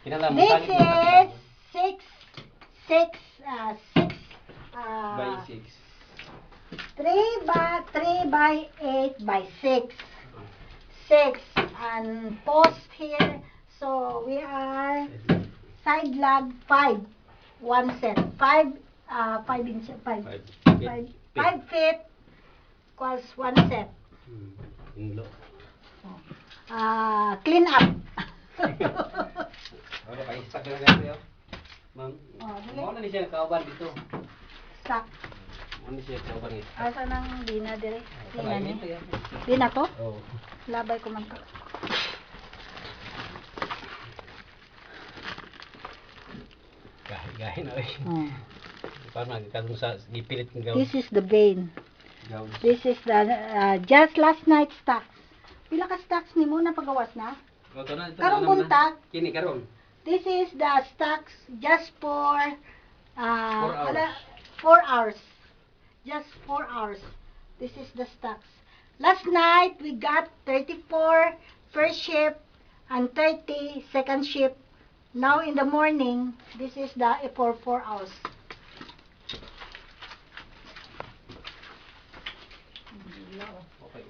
This is 6, 6, 6, by 6. 3 by 8 by 6. 6 and post here. So we are side log 5. 1 set. 5 inches. 5 feet equals 1 set. Clean up. Ano pa istak na natin yun? Ma'am. Ano na siya kauban dito? Stock. Ano siya kauban ito? Asa nang dina dire? Dina Palain ni. ito yan. Dina to? Oo. Labay ko man to. Gahin na rin. Paano nagkatong sa gipilit ng gawin? This is the vein. This is the just last night stocks. Pila ka stocks nimo na pagawas na? Karong buntag. Kini karon. This is the stocks just for 4 hours. 4 hours. Just 4 hours. This is the stocks. Last night we got 34 first shift and 30 second shift. Now in the morning, this is the for 4 hours. Okay,